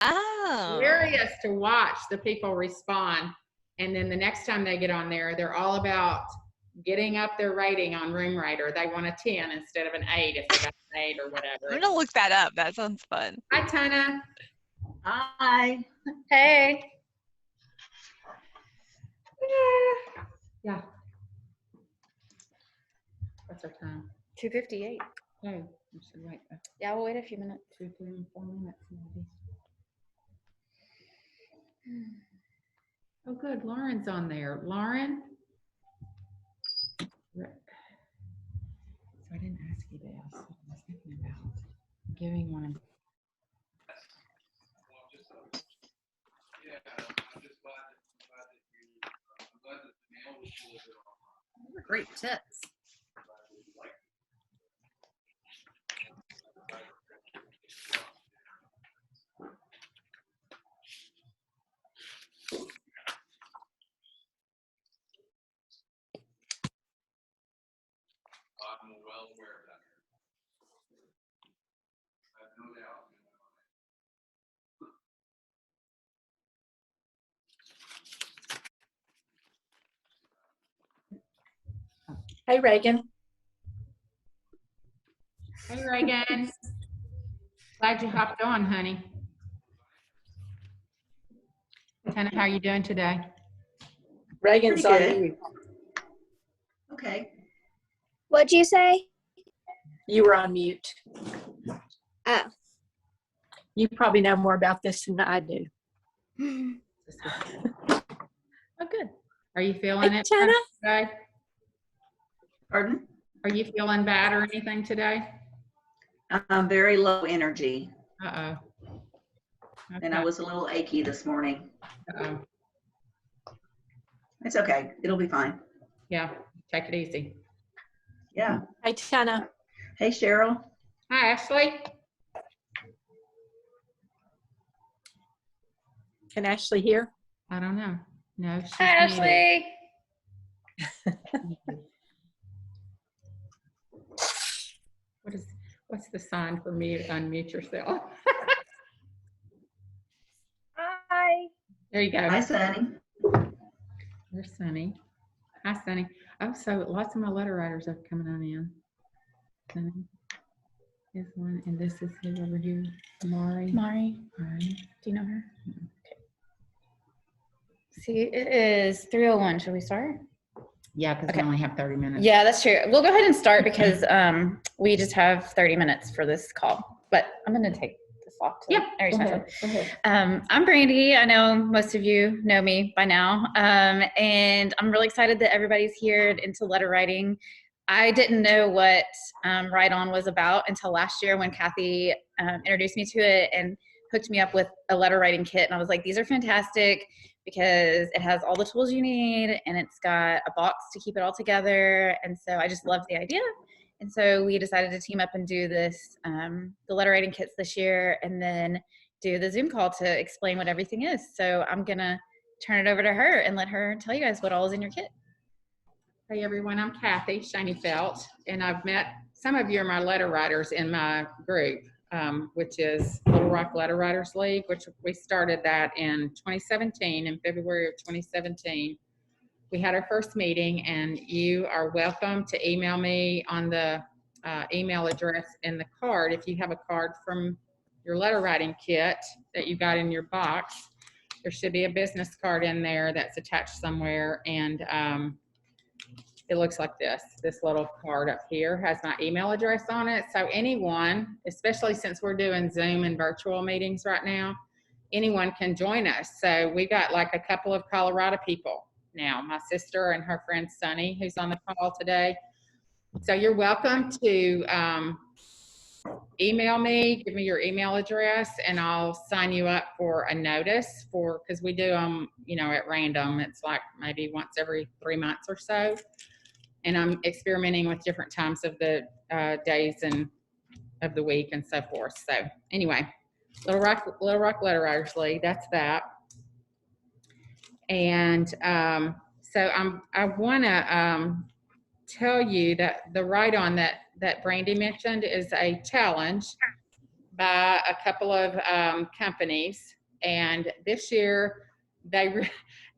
Oh. Hilarious to watch the people respond. And then the next time they get on there, they're all about getting up their rating on Room Rater. They want a 10 instead of an 8 if they got an 8 or whatever. I'm gonna look that up. That sounds fun. Hi, Tana. Hi. Hey. Yeah. What's our time? 2:58. Oh, we should wait. Yeah, we'll wait a few minutes. 2, 3, 4 minutes maybe. Oh, good. Lauren's on there. Lauren? So I didn't ask you this. I was thinking about giving one. Great tips. I'm well aware of that. I have no doubt. Hey, Reagan. Hey, Reagan. Glad you hopped on, honey. Tana, how are you doing today? Reagan's on Pretty good. mute. Okay. What'd you say? You were on mute. Oh. You probably know more about this than I do. Oh, good. Are you feeling Hey, it Tana. today? Pardon? Are you feeling bad or anything today? I'm very low energy, Uh-oh. Okay. and I was a little achy this morning. Uh-oh. It's okay. It'll be fine. Yeah, take it easy. Yeah. Hey, Tana. Hey, Cheryl. Hi, Ashley. Can Ashley hear? I don't know. No, she's Hi, muted. Ashley. What's the sign for me to unmute yourself? Hi. There you go. Hi, Sunny. There's Sunny. Hi, Sunny. Oh, so lots of my letter writers are coming on in. Sunny is one, and this is who over here? Mari. Mari, Mari. do you know her? Okay. See, it is 3:01. Should we start? Yeah, because Okay. we only have 30 minutes. Yeah, that's true. We'll go ahead and start because we just have 30 minutes for this call. But I'm going to take this off. Yeah, I already go smelled ahead. it. Go ahead. I'm Brandy. I know most of you know me by now. And I'm really excited that everybody's here into letter writing. I didn't know what Write On was about until last year when Cathy introduced me to it and hooked me up with a letter writing kit. And I was like, these are fantastic because it has all the tools you need and it's got a box to keep it all together. And so I just loved the idea. And so we decided to team up and do this, the letter writing kits this year, and then do the Zoom call to explain what everything is. So I'm gonna turn it over to her and let her tell you guys what all is in your kit. Hey everyone, I'm Cathy Shaneyfelt, and I've met some of you are my letter writers in my group, which is Little Rock Letter Writers League, which we started that in 2017, in February of 2017. We had our first meeting, and you are welcome to email me on the email address in the card. If you have a card from your letter writing kit that you got in your box, there should be a business card in there that's attached somewhere, and it looks like this little card up here has my email address on it. So anyone, especially since we're doing Zoom and virtual meetings right now, anyone can join us. So we got like a couple of Colorado people now, my sister and her friend Sunny, who's on the call today. So you're welcome to email me, give me your email address, and I'll sign you up for a notice because we do them, at random. It's like maybe once every 3 months or so. And I'm experimenting with different times of the days and of the week and so forth. So anyway, Little Rock Letter Writers League, that's that. And so I want to tell you that the Write On that Brandy mentioned is a challenge by a couple of companies, and this year they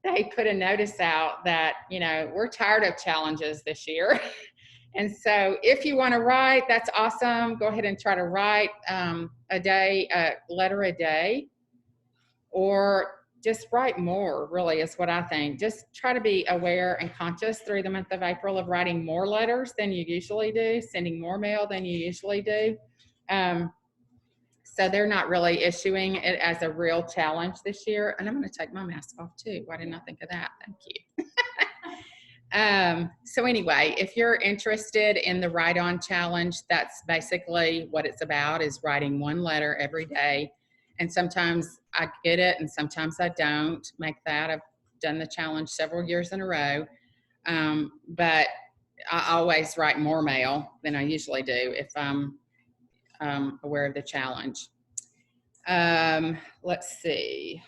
they put a notice out that, you know, we're tired of challenges this year. And so if you want to write, that's awesome. Go ahead and try to write a letter a day, or just write more, really, is what I think. Just try to be aware and conscious through the month of April of writing more letters than you usually do, sending more mail than you usually do. So they're not really issuing it as a real challenge this year. And I'm going to take my mask off too. Why didn't I think of that? Thank you. So anyway, if you're interested in the Write On Challenge, that's basically what it's about, is writing one letter every day. And sometimes I get it and sometimes I don't make that. I've done the challenge several years in a row. But I always write more mail than I usually do if I'm aware of the challenge. Let's see.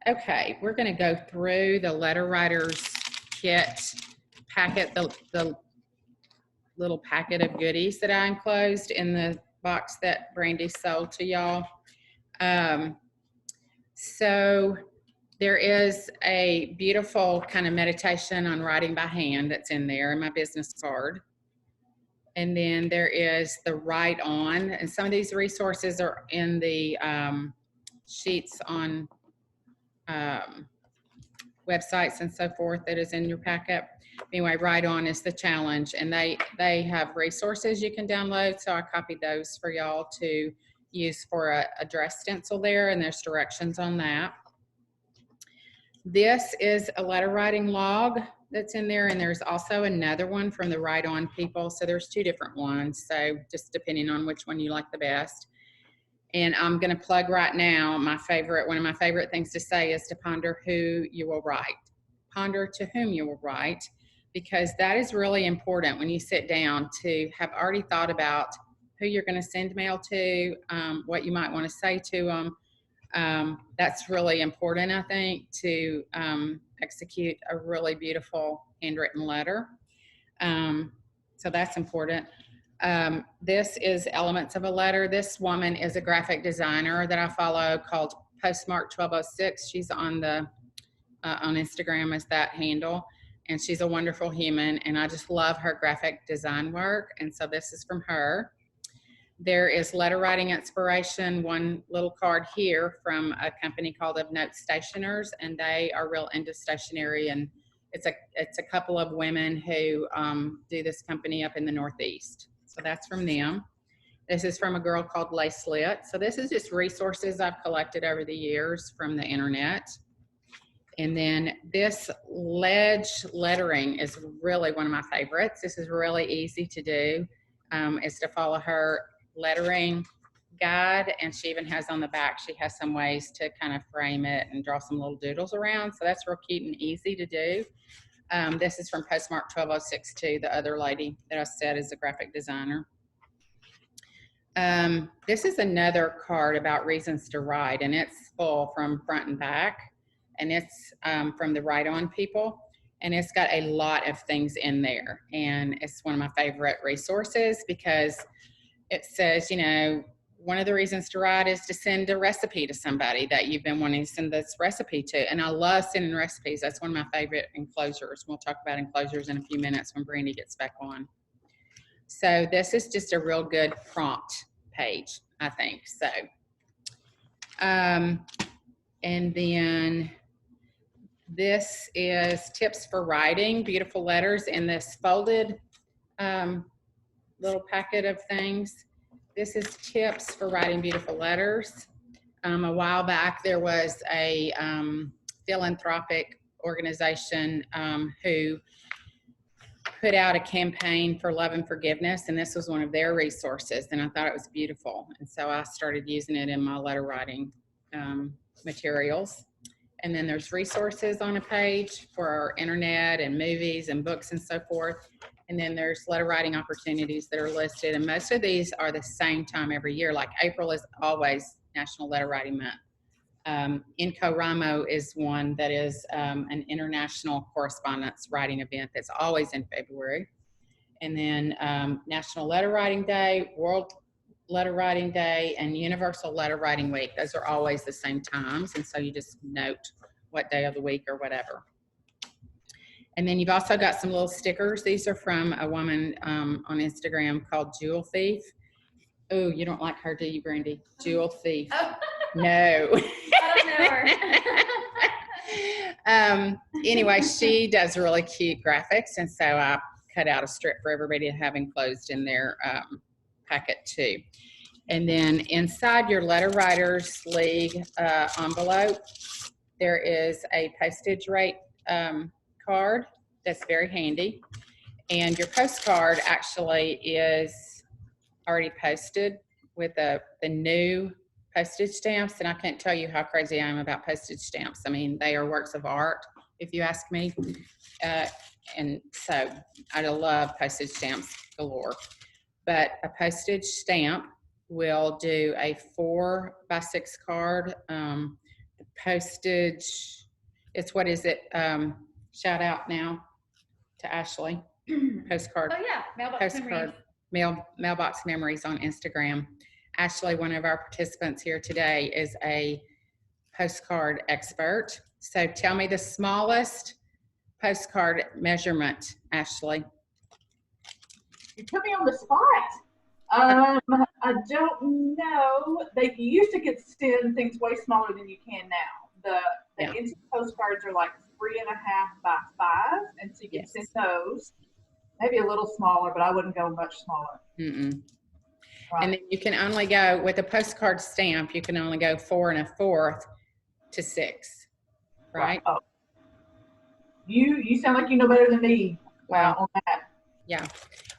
Okay, we're going to go through the letter writer's kit packet, the little packet of goodies that I enclosed in the box that Brandy sold to y'all. So there is a beautiful kind of meditation on writing by hand that's in there in my business card. And then there is the Write On, and some of these resources are in the sheets on websites and so forth that is in your packet. Anyway, Write On is the challenge, and they have resources you can download. So I copied those for y'all to use for a address stencil there, and there's directions on that. This is a letter writing log that's in there, and there's also another one from the Write On people. So there's two different ones, so just depending on which one you like the best. And I'm going to plug right now one of my favorite things to say is to ponder who you will write. Ponder to whom you will write, because that is really important when you sit down, to have already thought about who you're going to send mail to, what you might want to say to them. That's really important, I think, to execute a really beautiful handwritten letter. So that's important. This is Elements of a Letter. This woman is a graphic designer that I follow called Postmark 1206. She's on Instagram as that handle, and she's a wonderful human, and I just love her graphic design work. And so this is from her. There is letter writing inspiration, one little card here from a company called Of Note Stationers, and they are real into stationery, and it's a couple of women who do this company up in the Northeast. So that's from them. This is from a girl called Lace Lit. So this is just resources I've collected over the years from the internet. And then this ledge lettering is really one of my favorites. This is really easy to do, is to follow her lettering guide. And she even has on the back, she has some ways to kind of frame it and draw some little doodles around. So that's real cute and easy to do. This is from Postmark 1206 too, the other lady that I said is a graphic designer. This is another card about reasons to write, and it's full from front and back, and it's from the Write On people, and it's got a lot of things in there, and it's one of my favorite resources because it says, you know, one of the reasons to write is to send a recipe to somebody that you've been wanting to send this recipe to. And I love sending recipes. That's one of my favorite enclosures. We'll talk about enclosures in a few minutes when Brandy gets back on. So this is just a real good prompt page, I think. So, and then this is tips for writing beautiful letters in this folded little packet of things. This is tips for writing beautiful letters. A while back, there was a philanthropic organization who put out a campaign for love and forgiveness, and this was one of their resources, and I thought it was beautiful. And so I started using it in my letter writing materials. And then there's resources on a page for our internet and movies and books and so forth. And then there's letter writing opportunities that are listed. And most of these are the same time every year. Like April is always National Letter Writing Month. NaCoWriMo is one that is an international correspondence writing event that's always in February. And then National Letter Writing Day, World Letter Writing Day and Universal Letter Writing Week. Those are always the same times, and so you just note what day of the week or whatever. And then you've also got some little stickers. These are from a woman on Instagram called Jewel Thief. Oh, you don't like her, do you, Brandy? Jewel Thief. Oh. No. I don't know her. Anyway, she does really cute graphics, and so I cut out a strip for everybody to have enclosed in their packet too. And then inside your Letter Writers League envelope, there is a postage rate card that's very handy. And your postcard actually is already posted with the new postage stamps. And I can't tell you how crazy I am about postage stamps. I mean, they are works of art, if you ask me. And so I love postage stamps galore. But a postage stamp will do a 4x6 card. The postage, it's what is it? Shout out now to Ashley. Postcard. Oh yeah, mailbox memories. Mailbox Memories on Instagram. Ashley, one of our participants here today, is a postcard expert. So tell me the smallest postcard measurement, Ashley. You put me on the spot. I don't know. They used to get send things way smaller than you can now. The instant postcards are like 3.5 by 5, and so you can send those. Maybe a little smaller, but I wouldn't go much smaller. Mm-mm. Right. And then you can only go with a postcard stamp. You can only go 4 1/4 to 6, right? Oh. You sound like you know better than me. Wow. On that. Yeah.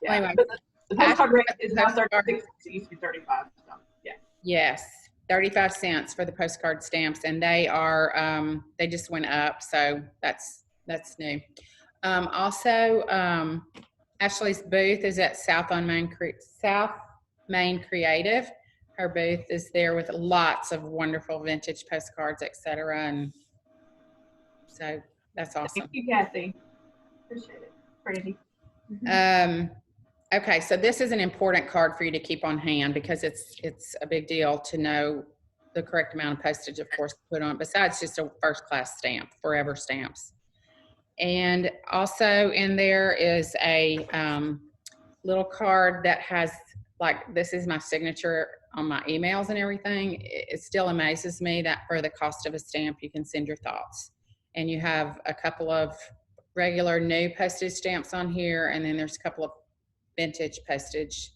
Yeah. Anyway, But the postcard rate is now postcard- 36. It used to be 35. So, yeah. Yes, 35 cents for the postcard stamps, and they are they just went up, so that's new. Also, Ashley's booth is at South Main Creative. Her booth is there with lots of wonderful vintage postcards, etc. And so that's awesome. Thank you, Cathy. Appreciate it. Brandy. Okay, so this is an important card for you to keep on hand because it's a big deal to know the correct amount of postage, of course, to put on, besides just a first-class stamp, forever stamps. And also in there is a little card that has, like, this is my signature on my emails and everything. It still amazes me that for the cost of a stamp, you can send your thoughts. And you have a couple of regular new postage stamps on here, and then there's a couple of vintage postage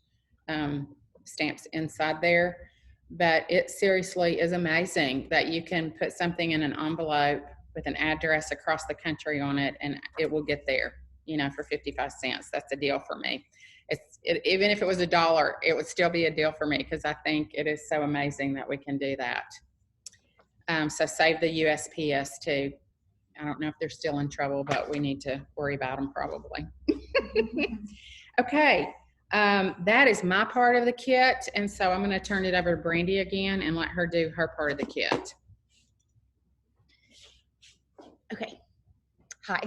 stamps inside there. But it seriously is amazing that you can put something in an envelope with an address across the country on it, and it will get there, you know, for 55 cents. That's a deal for me. Even if it was $1, it would still be a deal for me because I think it is so amazing that we can do that. So save the USPS too. I don't know if they're still in trouble, but we need to worry about them probably. Okay, that is my part of the kit, and so I'm going to turn it over to Brandy again and let her do her part of the kit. Okay. Hi.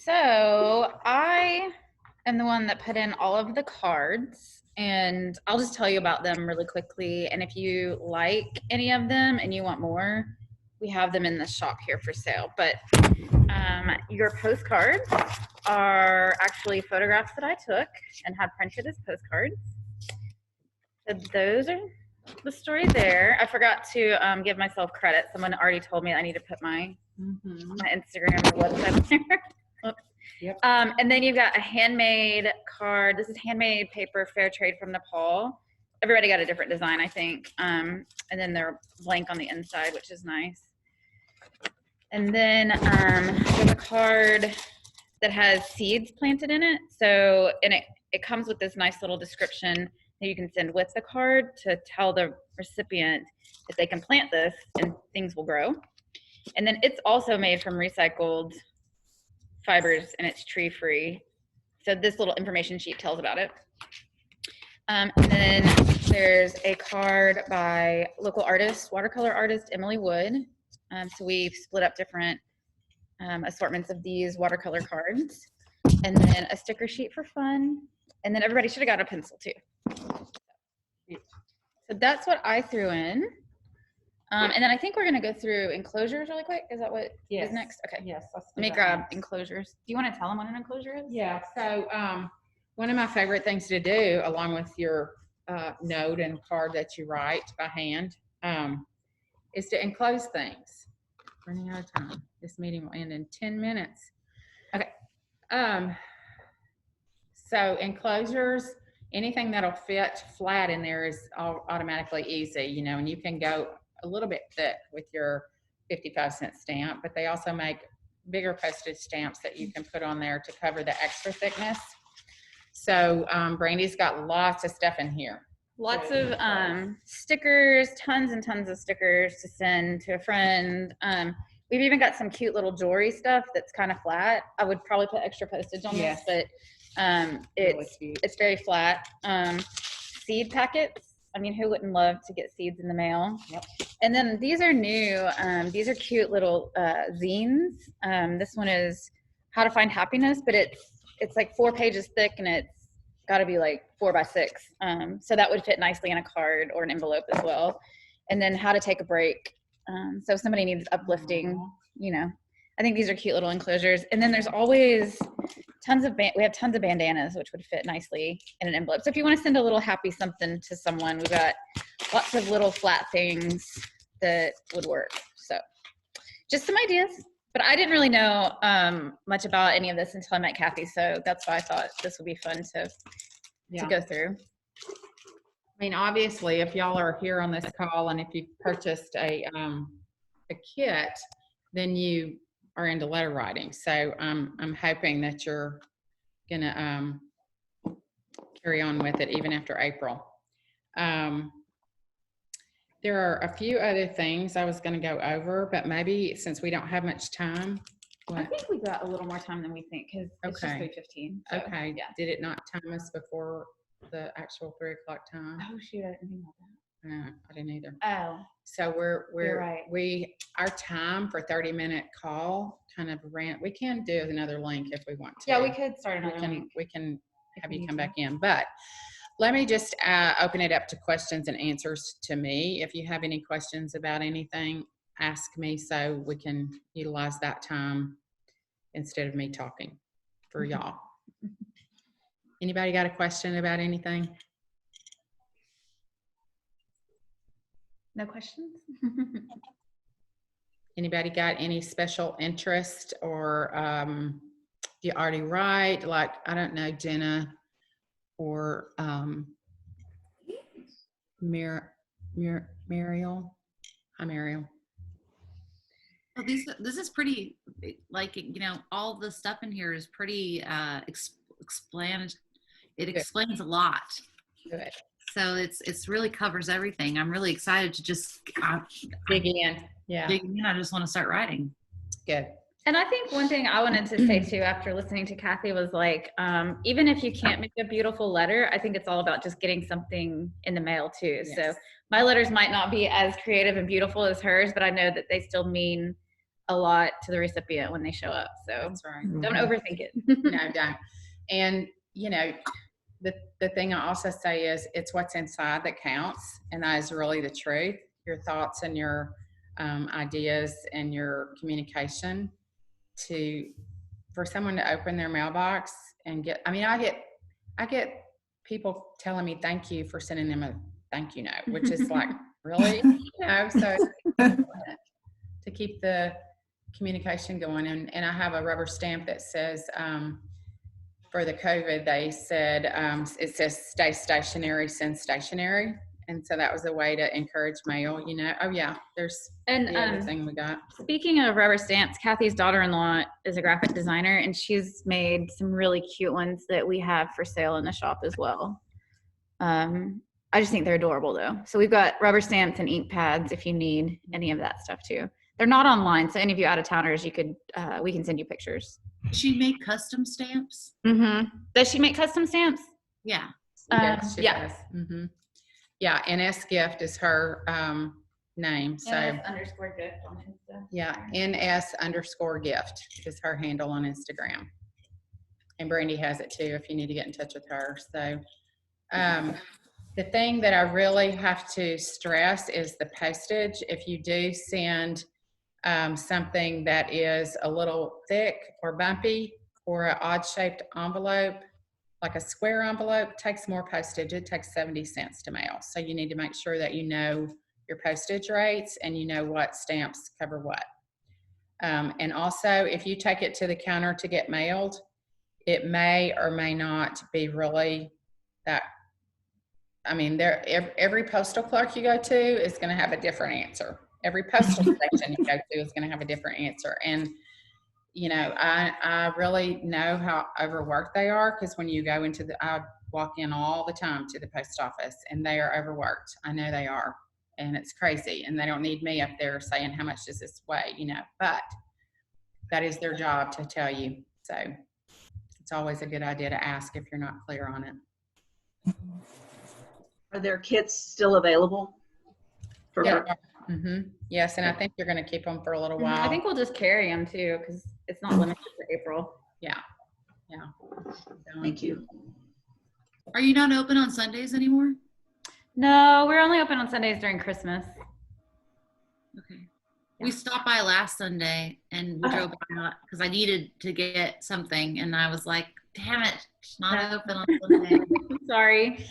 So I am the one that put in all of the cards, and I'll just tell you about them really quickly. And if you like any of them and you want more, we have them in the shop here for sale. But your postcards are actually photographs that I took and had printed as postcards. So those are the story there. I forgot to give myself credit. Someone already told me I need to put my Instagram or website there. Oops. Yep. And then you've got a handmade card. This is handmade paper, fair trade from Nepal. Everybody got a different design, I think. And then they're blank on the inside, which is nice. And then there's a card that has seeds planted in it. So, and it comes with this nice little description that you can send with the card to tell the recipient that they can plant this and things will grow. And then it's also made from recycled fibers and it's tree free. So this little information sheet tells about it. And then there's a card by local artist, watercolor artist Emily Wood. So we've split up different assortments of these watercolor cards. And then a sticker sheet for fun. And then everybody should have got a pencil too. So that's what I threw in. And then I think we're gonna go through enclosures really quick. Is that what is next? Okay. Yes. Let's do Let me that grab next. enclosures. Do you want to tell them what an enclosure is? Yeah, so one of my favorite things to do, along with your note and card that you write by hand, is to enclose things. Running out of time. This meeting will end in 10 minutes. Okay. So enclosures, anything that'll fit flat in there is automatically easy, you know, and you can go a little bit thick with your 55-cent stamp, but they also make bigger postage stamps that you can put on there to cover the extra thickness. So Brandy's got lots of stuff in here. Lots of stickers, tons and tons of stickers to send to a friend. We've even got some cute little jewelry stuff that's kind of flat. I would probably put extra postage on Yes. this, but Really cute. it's very flat. Seed packets. I mean, who wouldn't love to get seeds in the mail? Yep. And then these are new. These are cute little zines. This one is How to Find Happiness, but it's like 4 pages thick, and it's got to be like 4 by 6. So that would fit nicely in a card or an envelope as well. And then How to Take a Break. So if somebody needs uplifting, you know, I think these are cute little enclosures. And then there's always we have tons of bandanas, which would fit nicely in an envelope. So if you want to send a little happy something to someone, we've got lots of little flat things that would work. So just some ideas. But I didn't really know much about any of this until I met Cathy. So that's why I thought this would be fun to go through. I mean, obviously, if y'all are here on this call and if you've purchased a kit, then you are into letter writing. So I'm hoping that you're gonna carry on with it even after April. There are a few other things I was gonna go over, but maybe since we don't have much time. I think we got a little more time than we think because it's just Okay. 3:15. Okay, Yeah. did it not time us before the actual 3 o'clock time? Oh shoot, I didn't think about that. No, I didn't either. Oh, So You're right. our time for 30-minute call kind of ran. We can do another link if we want to. yeah, we could start another link. We can if have we you need come to. back in, but let me just open it up to questions and answers to me. If you have any questions about anything, ask me so we can utilize that time instead of me talking for y'all. Anybody got a question about anything? No questions? Anybody got any special interest or you already write? Like, I don't know, Jenna or Mariel. Hi, Mariel. Well, this is pretty, like, you know, all the stuff in here is pretty it explains a lot. Good. So it's really covers everything. I'm really excited to just Dig in. Yeah. dig in. I just want to start writing. Good. And I think one thing I wanted to say too, after listening to Cathy, was like, even if you can't make a beautiful letter, I think it's all about just getting something in the mail too. Yes. So my letters might not be as creative and beautiful as hers, but I know that they still mean a lot to the recipient when they show up. So That's right. don't overthink it. No, don't. And, you know, the thing I also say is it's what's inside that counts. And that is really the truth. Your thoughts and your ideas and your communication for someone to open their mailbox and get, I mean, I get people telling me thank you for sending them a thank you note, which is like, really? You know, so to keep the communication going. And I have a rubber stamp that says, for the COVID, they said, it says stay stationary, send stationary. And so that was a way to encourage mail, you know. Oh yeah, there's And the other thing we got. speaking of rubber stamps, Cathy's daughter-in-law is a graphic designer, and she's made some really cute ones that we have for sale in the shop as well. I just think they're adorable though. So we've got rubber stamps and ink pads if you need any of that stuff too. They're not online, so any of you out-of-towners, you could we can send you pictures. She made custom stamps. Mm-hmm. Does she make custom stamps? Yeah. Yes, she yeah. does. Mhm. Yeah, NS Gift is her name. So _gift on Insta. yeah, NS_gift is her handle on Instagram. And Brandy has it too if you need to get in touch with her. So The thing that I really have to stress is the postage. If you do send something that is a little thick or bumpy or an odd-shaped envelope, like a square envelope, takes more postage. It takes 70 cents to mail. So you need to make sure that you know your postage rates and you know what stamps cover what. And also, if you take it to the counter to get mailed, it may or may not be really that. I mean, every postal clerk you go to is going to have a different answer. Every postal station you go to is going to have a different answer. And, you know, I really know how overworked they are, because when you go into I walk in all the time to the post office and they are overworked. I know they are. And it's crazy. And they don't need me up there saying, how much does this weigh, you know, but that is their job to tell you. So it's always a good idea to ask if you're not clear on it. Are there kits still available? Yeah. Yes, and I think you're going to keep them for a little while. I think we'll just carry them too, because it's not limited for April. Yeah. Thank you. Are you not open on Sundays anymore? No, we're only open on Sundays during Christmas. Okay. We stopped by last Sunday and we drove by because I needed to get something, and I was like, damn it, it's not open on Sunday. Sorry.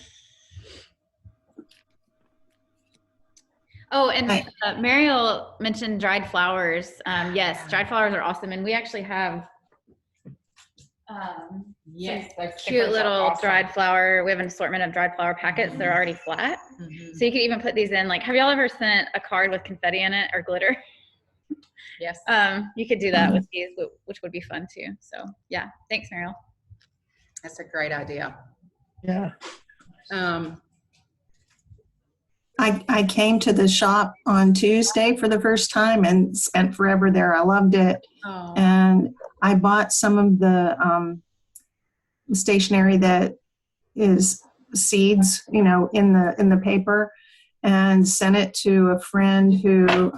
Oh, and Mariel mentioned dried flowers. Yes, dried flowers are awesome. And we actually have Yes, those cute stickers are little awesome. dried flower. We have an assortment of dried flower packets. They're already flat. So you could even put these in. Like, have y'all ever sent a card with confetti in it or glitter? Yes. You could do that with these, which would be fun too. So yeah, thanks, Mariel. That's a great idea. Yeah. I came to the shop on Tuesday for the first time and spent forever there. I loved it. Oh. And I bought some of the stationery that is seeds, you know, in the paper, and sent it to a friend who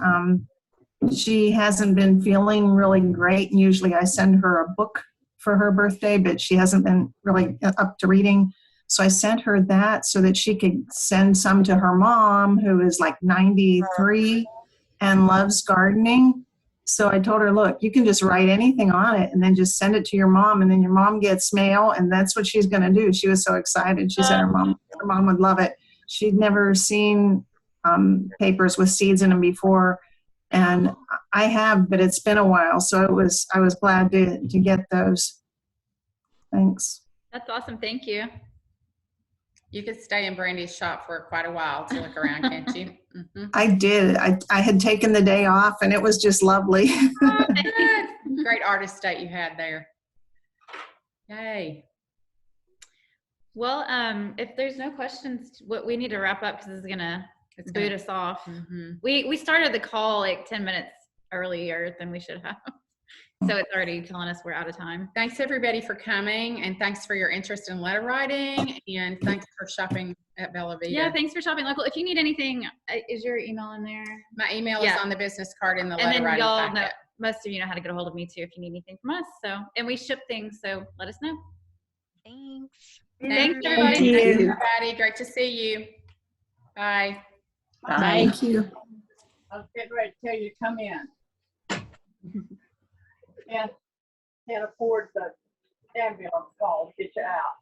she hasn't been feeling really great. And usually I send her a book for her birthday, but she hasn't been really up to reading. So I sent her that so that she could send some to her mom, who is like 93 and loves gardening. So I told her, look, you can just write anything on it and then just send it to your mom, and then your mom gets mail, and that's what she's going to do. She was so excited. She said her mom would love it. She'd never seen papers with seeds in them before, and I have, but it's been a while. So I was glad to get those. Thanks. That's awesome. Thank you. You could stay in Brandy's shop for quite a while to look around, can't you? I did. I had taken the day off, and it was just lovely. Great artist state you had there. Yay. Well, if there's no questions, what we need to wrap up, because it's gonna boot us off. We started the call like 10 minutes earlier than we should have. So it's already telling us we're out of time. Thanks everybody for coming, and thanks for your interest in letter writing, and thanks for shopping at Bella Vita. Yeah, thanks for shopping local. If you need anything, is your email in there? My email is on the business card in the And letter then writing y'all packet. know, most of you know how to get a hold of me too if you need anything from us. So, and we ship things, so let us know. Thanks. Thanks everybody. Thank you. Thanks everybody. Great to see you. Bye. Thank you. I was getting ready to tell you to come in. Can't afford the ambulance call to get you out.